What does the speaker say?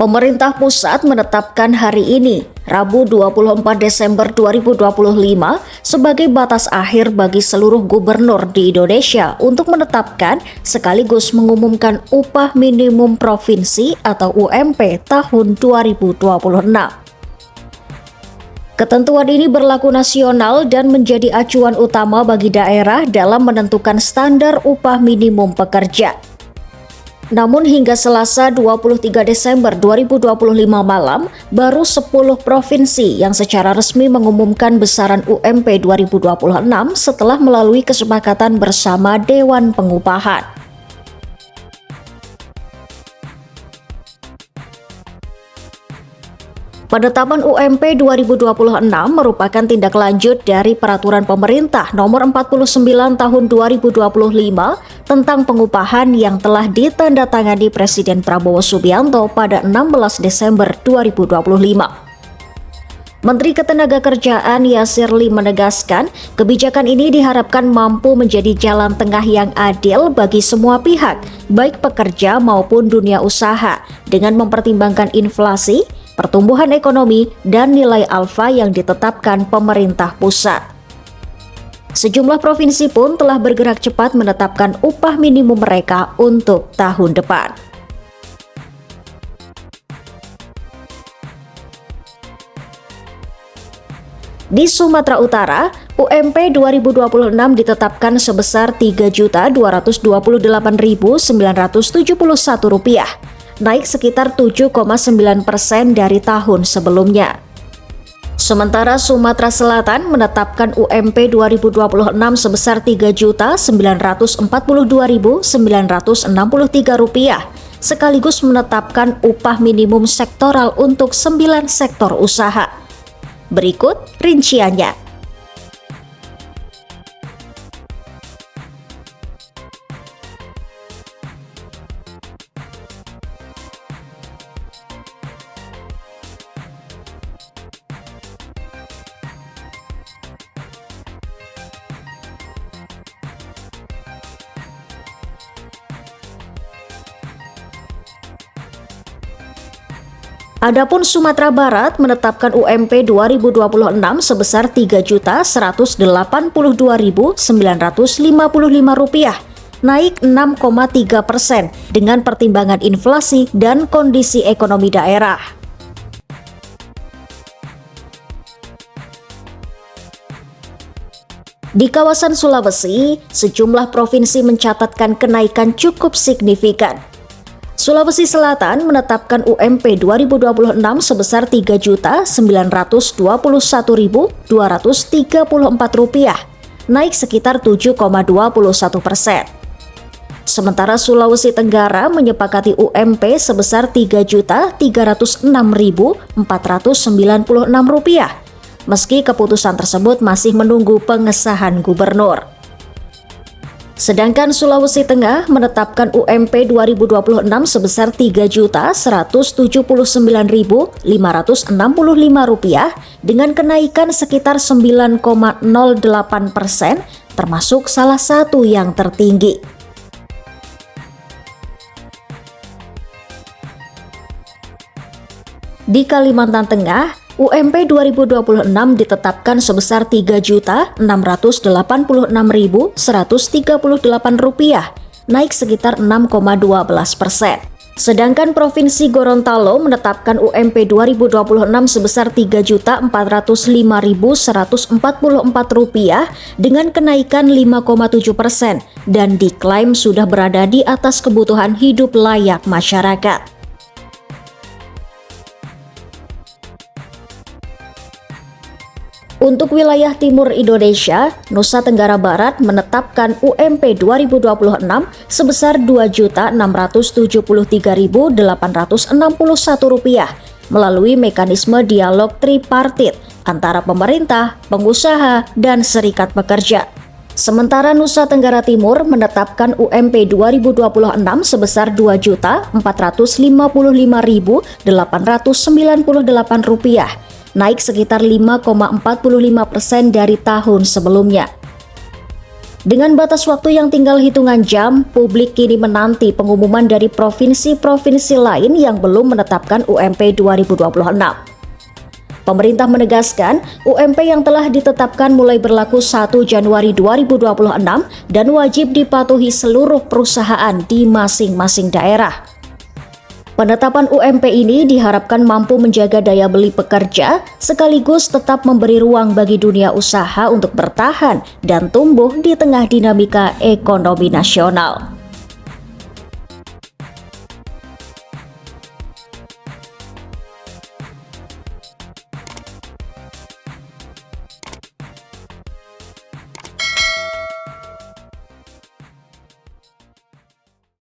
Pemerintah pusat menetapkan hari ini, Rabu 24 Desember 2025, sebagai batas akhir bagi seluruh gubernur di Indonesia untuk menetapkan sekaligus mengumumkan upah minimum provinsi atau UMP tahun 2026. Ketentuan ini berlaku nasional dan menjadi acuan utama bagi daerah dalam menentukan standar upah minimum pekerja. Namun hingga Selasa 23 Desember 2025 malam, baru 10 provinsi yang secara resmi mengumumkan besaran UMP 2026 setelah melalui kesepakatan bersama Dewan Pengupahan. Penetapan UMP 2026 merupakan tindak lanjut dari Peraturan Pemerintah Nomor 49 Tahun 2025 tentang pengupahan yang telah ditandatangani Presiden Prabowo Subianto pada 16 Desember 2025. Menteri Ketenagakerjaan Yasirli menegaskan, kebijakan ini diharapkan mampu menjadi jalan tengah yang adil bagi semua pihak, baik pekerja maupun dunia usaha, dengan mempertimbangkan inflasi, pertumbuhan ekonomi, dan nilai alfa yang ditetapkan pemerintah pusat. Sejumlah provinsi pun telah bergerak cepat menetapkan upah minimum mereka untuk tahun depan. Di Sumatera Utara, UMP 2026 ditetapkan sebesar Rp3.228.971, naik sekitar 7,9% dari tahun sebelumnya. Sementara Sumatera Selatan menetapkan UMP 2026 sebesar Rp3.942.963, sekaligus menetapkan upah minimum sektoral untuk 9 sektor usaha. Berikut rinciannya. Adapun Sumatera Barat menetapkan UMP 2026 sebesar Rp3.182.955, naik 6,3% dengan pertimbangan inflasi dan kondisi ekonomi daerah. Di kawasan Sulawesi, sejumlah provinsi mencatatkan kenaikan cukup signifikan. Sulawesi Selatan menetapkan UMP 2026 sebesar Rp3.221.234, naik sekitar 7,21%. Sementara Sulawesi Tenggara menyepakati UMP sebesar Rp3.406.496, meski keputusan tersebut masih menunggu pengesahan gubernur. Sedangkan Sulawesi Tengah menetapkan UMP 2026 sebesar Rp3.179.565 dengan kenaikan sekitar 9,08%, termasuk salah satu yang tertinggi. Di Kalimantan Tengah, UMP 2026 ditetapkan sebesar Rp3.686.138, naik sekitar 6,12%. Sedangkan Provinsi Gorontalo menetapkan UMP 2026 sebesar Rp3.405.144 dengan kenaikan 5,7% dan diklaim sudah berada di atas kebutuhan hidup layak masyarakat. Untuk wilayah timur Indonesia, Nusa Tenggara Barat menetapkan UMP 2026 sebesar Rp2.673.861 melalui mekanisme dialog tripartit antara pemerintah, pengusaha, dan serikat pekerja. Sementara Nusa Tenggara Timur menetapkan UMP 2026 sebesar Rp2.555.898, naik sekitar 5,45% dari tahun sebelumnya. Dengan batas waktu yang tinggal hitungan jam, publik kini menanti pengumuman dari provinsi-provinsi lain yang belum menetapkan UMP 2026. Pemerintah menegaskan, UMP yang telah ditetapkan mulai berlaku 1 Januari 2026 dan wajib dipatuhi seluruh perusahaan di masing-masing daerah. Penetapan UMP ini diharapkan mampu menjaga daya beli pekerja, sekaligus tetap memberi ruang bagi dunia usaha untuk bertahan dan tumbuh di tengah dinamika ekonomi nasional.